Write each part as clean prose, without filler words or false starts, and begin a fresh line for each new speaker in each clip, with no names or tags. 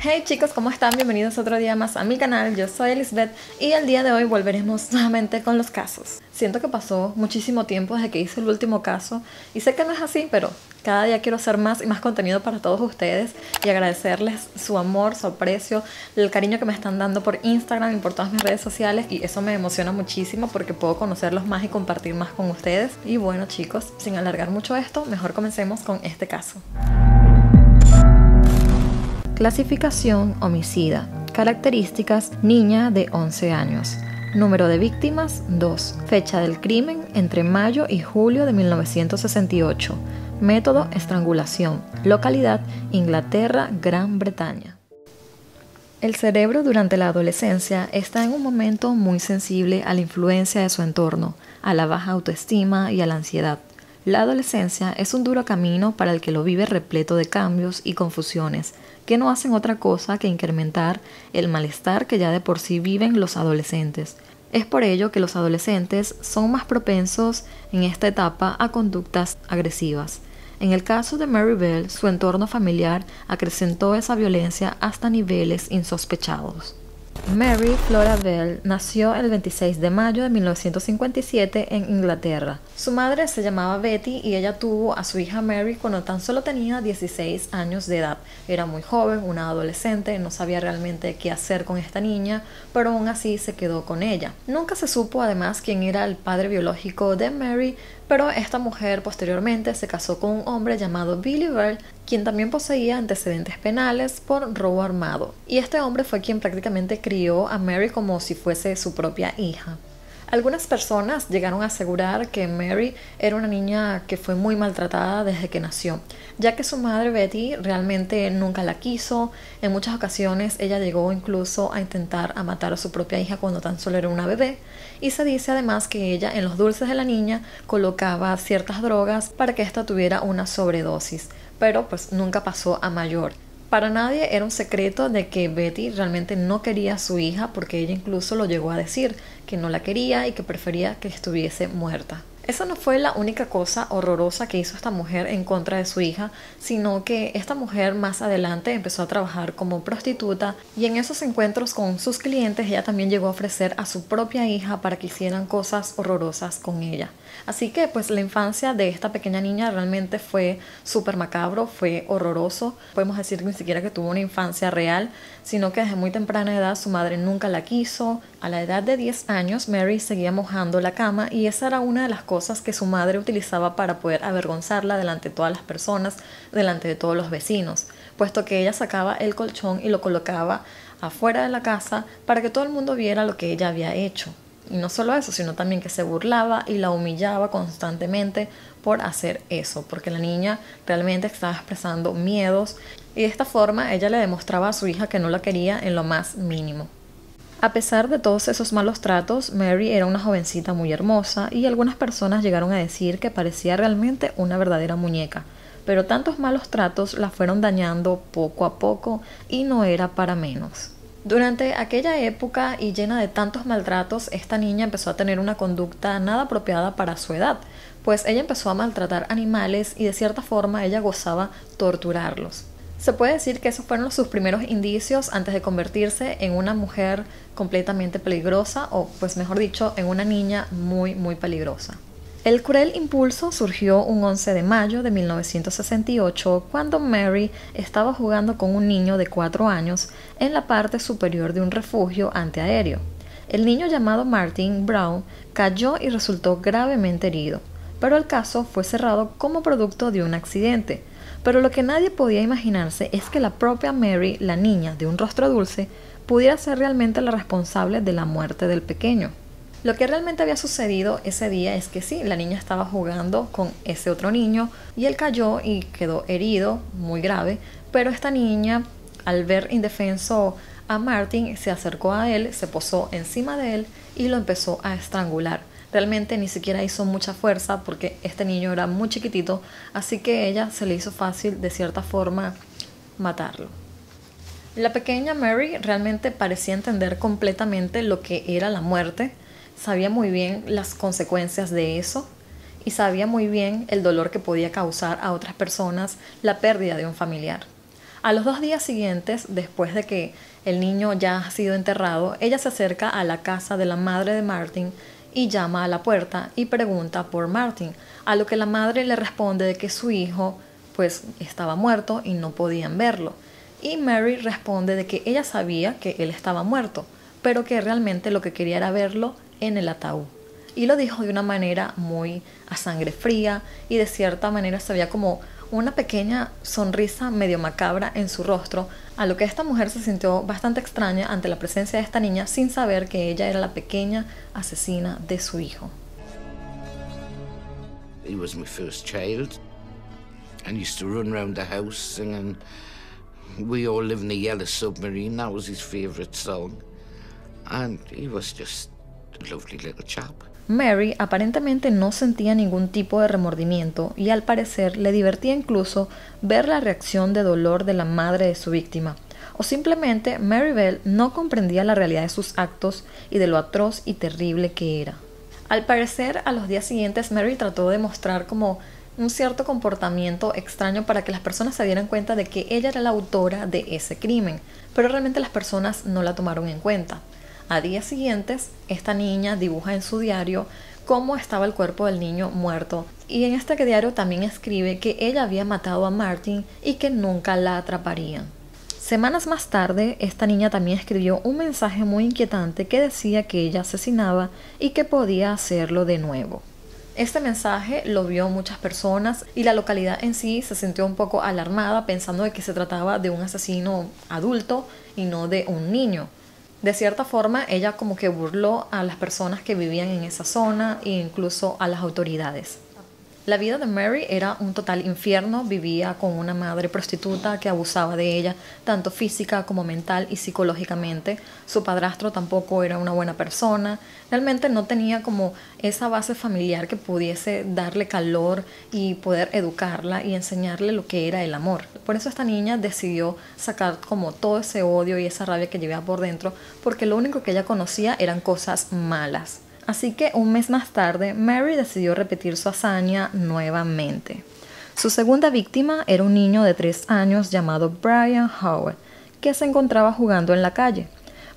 Hey chicos, ¿cómo están? Bienvenidos otro día más a mi canal. Yo soy Elizabeth y el día de hoy volveremos nuevamente con los casos. Siento que pasó muchísimo tiempo desde que hice el último caso y sé que no es así, pero cada día quiero hacer más y más contenido para todos ustedes y agradecerles su amor, su aprecio, el cariño que me están dando por Instagram y por todas mis redes sociales, y eso me emociona muchísimo porque puedo conocerlos más y compartir más con ustedes. Y bueno chicos, sin alargar mucho esto, mejor comencemos con este caso. Clasificación: homicida. Características: niña de 11 años. Número de víctimas: 2. Fecha del crimen: entre mayo y julio de 1968. Método: estrangulación. Localidad: Inglaterra, Gran Bretaña. El cerebro durante la adolescencia está en un momento muy sensible a la influencia de su entorno, a la baja autoestima y a la ansiedad. La adolescencia es un duro camino para el que lo vive, repleto de cambios y confusiones, que no hacen otra cosa que incrementar el malestar que ya de por sí viven los adolescentes. Es por ello que los adolescentes son más propensos en esta etapa a conductas agresivas. En el caso de Mary Bell, su entorno familiar acrecentó esa violencia hasta niveles insospechados. Mary Flora Bell nació el 26 de mayo de 1957 en Inglaterra. Su madre se llamaba Betty y ella tuvo a su hija Mary cuando tan solo tenía 16 años de edad. Era muy joven, una adolescente, no sabía realmente qué hacer con esta niña, pero aún así se quedó con ella. Nunca se supo además quién era el padre biológico de Mary, pero esta mujer posteriormente se casó con un hombre llamado Billy Bell, quien también poseía antecedentes penales por robo armado. Y este hombre fue quien prácticamente crió a Mary como si fuese su propia hija. Algunas personas llegaron a asegurar que Mary era una niña que fue muy maltratada desde que nació, ya que su madre Betty realmente nunca la quiso. En muchas ocasiones ella llegó incluso a intentar matar a su propia hija cuando tan solo era una bebé, y se dice además que ella en los dulces de la niña colocaba ciertas drogas para que ésta tuviera una sobredosis, pero pues nunca pasó a mayor. Para nadie era un secreto de que Betty realmente no quería a su hija, porque ella incluso lo llegó a decir, que no la quería y que prefería que estuviese muerta. Esa no fue la única cosa horrorosa que hizo esta mujer en contra de su hija, sino que esta mujer más adelante empezó a trabajar como prostituta, y en esos encuentros con sus clientes ella también llegó a ofrecer a su propia hija para que hicieran cosas horrorosas con ella. Así que pues la infancia de esta pequeña niña realmente fue súper macabro, fue horroroso. Podemos decir que ni siquiera que tuvo una infancia real, sino que desde muy temprana edad su madre nunca la quiso. A la edad de 10 años Mary seguía mojando la cama, y esa era una de las cosas que su madre utilizaba para poder avergonzarla delante de todas las personas, delante de todos los vecinos, puesto que ella sacaba el colchón y lo colocaba afuera de la casa para que todo el mundo viera lo que ella había hecho. Y no solo eso, sino también que se burlaba y la humillaba constantemente por hacer eso, porque la niña realmente estaba expresando miedos, y de esta forma ella le demostraba a su hija que no la quería en lo más mínimo. A pesar de todos esos malos tratos, Mary era una jovencita muy hermosa, y algunas personas llegaron a decir que parecía realmente una verdadera muñeca, pero tantos malos tratos la fueron dañando poco a poco y no era para menos. Durante aquella época y llena de tantos maltratos, esta niña empezó a tener una conducta nada apropiada para su edad, pues ella empezó a maltratar animales y de cierta forma ella gozaba torturarlos. Se puede decir que esos fueron sus primeros indicios antes de convertirse en una mujer completamente peligrosa, o pues mejor dicho, en una niña muy peligrosa. El cruel impulso surgió un 11 de mayo de 1968 cuando Mary estaba jugando con un niño de 4 años en la parte superior de un refugio antiaéreo. El niño, llamado Martin Brown, cayó y resultó gravemente herido, pero el caso fue cerrado como producto de un accidente. Pero lo que nadie podía imaginarse es que la propia Mary, la niña de un rostro dulce, pudiera ser realmente la responsable de la muerte del pequeño. Lo que realmente había sucedido ese día es que sí, la niña estaba jugando con ese otro niño y él cayó y quedó herido, muy grave, pero esta niña, al ver indefenso a Martin, se acercó a él, se posó encima de él y lo empezó a estrangular. Realmente ni siquiera hizo mucha fuerza porque este niño era muy chiquitito, así que a ella se le hizo fácil de cierta forma matarlo. La pequeña Mary realmente parecía entender completamente lo que era la muerte, sabía muy bien las consecuencias de eso y sabía muy bien el dolor que podía causar a otras personas la pérdida de un familiar. A los 2 días siguientes, después de que el niño ya ha sido enterrado, ella se acerca a la casa de la madre de Martin y llama a la puerta y pregunta por Martin, a lo que la madre le responde de que su hijo pues estaba muerto y no podían verlo. Y Mary responde de que ella sabía que él estaba muerto, pero que realmente lo que quería era verlo en el ataúd. Y lo dijo de una manera muy a sangre fría y de cierta manera se veía como una pequeña sonrisa medio macabra en su rostro, a lo que esta mujer se sintió bastante extraña ante la presencia de esta niña sin saber que ella era la pequeña asesina de su hijo.
He was my first child and used to run around the house singing "We All Live in a Yellow Submarine." That was his favorite song. And he was just a lovely little chap.
Mary aparentemente no sentía ningún tipo de remordimiento y al parecer le divertía incluso ver la reacción de dolor de la madre de su víctima. O simplemente Mary Bell no comprendía la realidad de sus actos y de lo atroz y terrible que era. Al parecer, a los días siguientes Mary trató de mostrar como un cierto comportamiento extraño para que las personas se dieran cuenta de que ella era la autora de ese crimen, pero realmente las personas no la tomaron en cuenta. A días siguientes, esta niña dibuja en su diario cómo estaba el cuerpo del niño muerto y en este diario también escribe que ella había matado a Martin y que nunca la atraparían. Semanas más tarde, esta niña también escribió un mensaje muy inquietante que decía que ella asesinaba y que podía hacerlo de nuevo. Este mensaje lo vio muchas personas y la localidad en sí se sintió un poco alarmada pensando de que se trataba de un asesino adulto y no de un niño. De cierta forma, ella como que burló a las personas que vivían en esa zona e incluso a las autoridades. La vida de Mary era un total infierno, vivía con una madre prostituta que abusaba de ella, tanto física como mental y psicológicamente. Su padrastro tampoco era una buena persona, realmente no tenía como esa base familiar que pudiese darle calor y poder educarla y enseñarle lo que era el amor. Por eso esta niña decidió sacar como todo ese odio y esa rabia que llevaba por dentro, porque lo único que ella conocía eran cosas malas. Así que un mes más tarde, Mary decidió repetir su hazaña nuevamente. Su segunda víctima era un niño de 3 años llamado Brian Howard, que se encontraba jugando en la calle.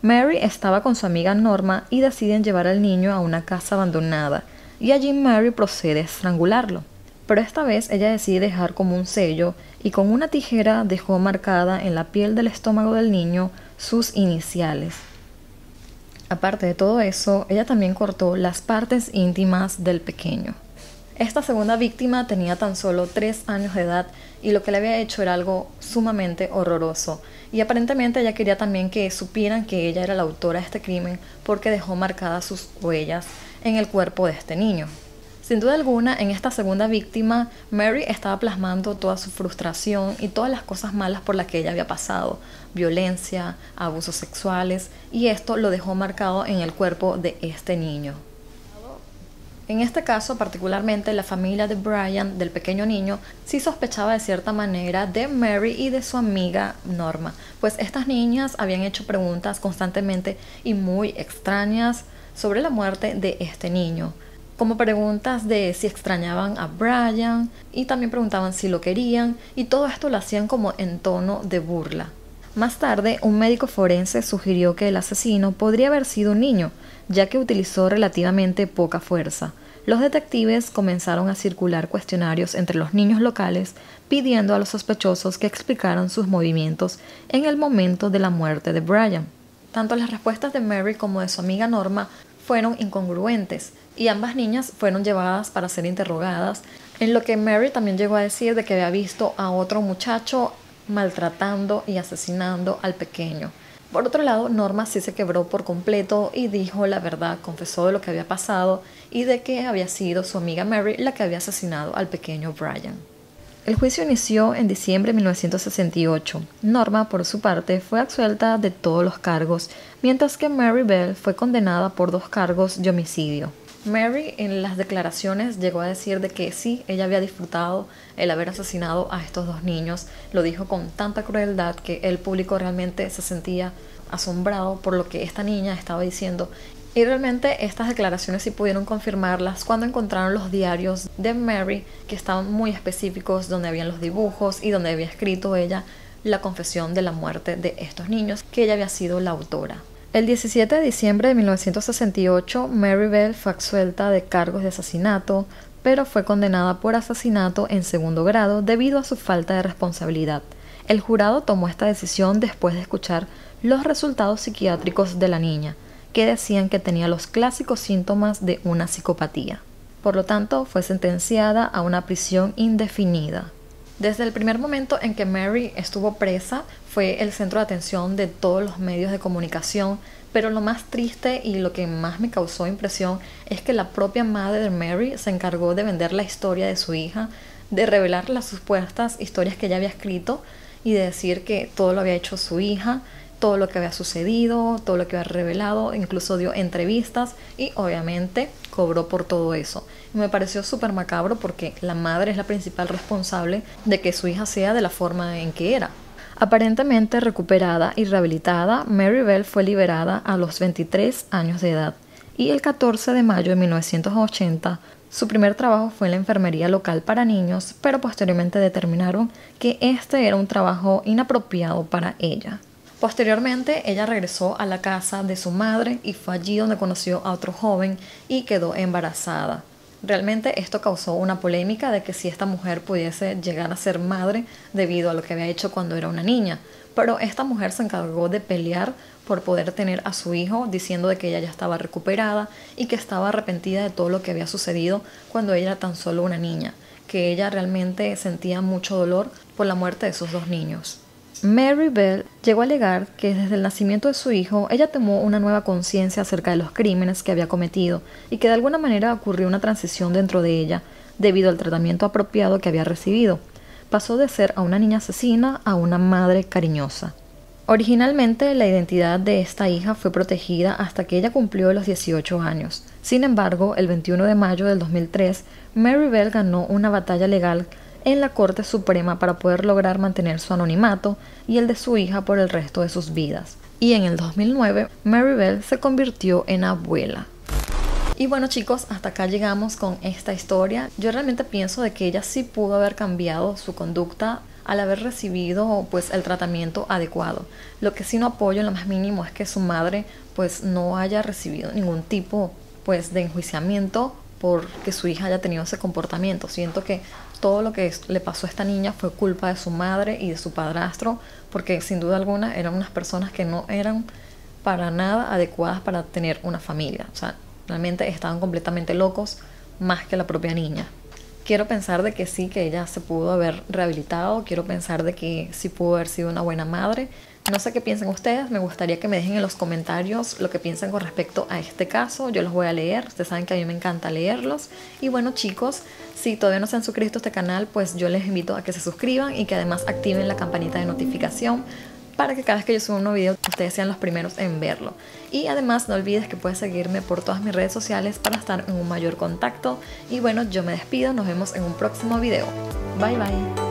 Mary estaba con su amiga Norma y deciden llevar al niño a una casa abandonada, y allí Mary procede a estrangularlo. Pero esta vez ella decide dejar como un sello y con una tijera dejó marcada en la piel del estómago del niño sus iniciales. Aparte de todo eso, ella también cortó las partes íntimas del pequeño. Esta segunda víctima tenía tan solo 3 años de edad y lo que le había hecho era algo sumamente horroroso. Y aparentemente ella quería también que supieran que ella era la autora de este crimen porque dejó marcadas sus huellas en el cuerpo de este niño. Sin duda alguna, en esta segunda víctima, Mary estaba plasmando toda su frustración y todas las cosas malas por las que ella había pasado, violencia, abusos sexuales, y esto lo dejó marcado en el cuerpo de este niño. En este caso, particularmente, la familia de Brian, del pequeño niño, sí sospechaba de cierta manera de Mary y de su amiga Norma, pues estas niñas habían hecho preguntas constantemente y muy extrañas sobre la muerte de este niño. Como preguntas de si extrañaban a Brian y también preguntaban si lo querían y todo esto lo hacían como en tono de burla. Más tarde, un médico forense sugirió que el asesino podría haber sido un niño, ya que utilizó relativamente poca fuerza. Los detectives comenzaron a circular cuestionarios entre los niños locales pidiendo a los sospechosos que explicaran sus movimientos en el momento de la muerte de Brian. Tanto las respuestas de Mary como de su amiga Norma fueron incongruentes y ambas niñas fueron llevadas para ser interrogadas, en lo que Mary también llegó a decir de que había visto a otro muchacho maltratando y asesinando al pequeño. Por otro lado, Norma sí se quebró por completo y dijo la verdad, confesó de lo que había pasado y de que había sido su amiga Mary la que había asesinado al pequeño Brian. El juicio inició en diciembre de 1968. Norma, por su parte, fue absuelta de todos los cargos, mientras que Mary Bell fue condenada por 2 cargos de homicidio. Mary en las declaraciones llegó a decir de que sí, ella había disfrutado el haber asesinado a estos 2 niños. Lo dijo con tanta crueldad que el público realmente se sentía asombrado por lo que esta niña estaba diciendo. Y realmente estas declaraciones sí pudieron confirmarlas cuando encontraron los diarios de Mary, que estaban muy específicos, donde habían los dibujos y donde había escrito ella la confesión de la muerte de estos niños, que ella había sido la autora. El 17 de diciembre de 1968, Mary Bell fue absuelta de cargos de asesinato, pero fue condenada por asesinato en segundo grado debido a su falta de responsabilidad. El jurado tomó esta decisión después de escuchar los resultados psiquiátricos de la niña, que decían que tenía los clásicos síntomas de una psicopatía. Por lo tanto, fue sentenciada a una prisión indefinida. Desde el primer momento en que Mary estuvo presa, fue el centro de atención de todos los medios de comunicación, pero lo más triste y lo que más me causó impresión es que la propia madre de Mary se encargó de vender la historia de su hija, de revelar las supuestas historias que ella había escrito y de decir que todo lo había hecho su hija, todo lo que había sucedido, todo lo que había revelado, incluso dio entrevistas y obviamente cobró por todo eso. Y me pareció súper macabro porque la madre es la principal responsable de que su hija sea de la forma en que era. Aparentemente recuperada y rehabilitada, Mary Bell fue liberada a los 23 años de edad y el 14 de mayo de 1980 su primer trabajo fue en la enfermería local para niños, pero posteriormente determinaron que este era un trabajo inapropiado para ella. Posteriormente, ella regresó a la casa de su madre y fue allí donde conoció a otro joven y quedó embarazada. Realmente esto causó una polémica de que si esta mujer pudiese llegar a ser madre debido a lo que había hecho cuando era una niña. Pero esta mujer se encargó de pelear por poder tener a su hijo, diciendo de que ella ya estaba recuperada y que estaba arrepentida de todo lo que había sucedido cuando ella era tan solo una niña, que ella realmente sentía mucho dolor por la muerte de sus dos niños. Mary Bell llegó a alegar que desde el nacimiento de su hijo ella tomó una nueva conciencia acerca de los crímenes que había cometido y que de alguna manera ocurrió una transición dentro de ella debido al tratamiento apropiado que había recibido. Pasó de ser a una niña asesina a una madre cariñosa. Originalmente la identidad de esta hija fue protegida hasta que ella cumplió los 18 años. Sin embargo, el 21 de mayo del 2003, Mary Bell ganó una batalla legal en la Corte Suprema para poder lograr mantener su anonimato y el de su hija por el resto de sus vidas. Y en el 2009, Mary Bell se convirtió en abuela. Y bueno chicos, hasta acá llegamos con esta historia. Yo realmente pienso de que ella sí pudo haber cambiado su conducta al haber recibido pues el tratamiento adecuado. Lo que sí no apoyo en lo más mínimo es que su madre pues no haya recibido ningún tipo pues de enjuiciamiento porque su hija haya tenido ese comportamiento. Siento que todo lo que le pasó a esta niña fue culpa de su madre y de su padrastro, porque sin duda alguna eran unas personas que no eran para nada adecuadas para tener una familia. O sea, realmente estaban completamente locos, más que la propia niña. Quiero pensar de que sí, que ella se pudo haber rehabilitado, quiero pensar de que sí pudo haber sido una buena madre. No sé qué piensan ustedes, me gustaría que me dejen en los comentarios lo que piensan con respecto a este caso. Yo los voy a leer, ustedes saben que a mí me encanta leerlos. Y bueno chicos, si todavía no se han suscrito a este canal, pues yo les invito a que se suscriban y que además activen la campanita de notificación para que cada vez que yo suba un nuevo video ustedes sean los primeros en verlo. Y además no olvides que puedes seguirme por todas mis redes sociales para estar en un mayor contacto. Y bueno, yo me despido, nos vemos en un próximo video. Bye bye.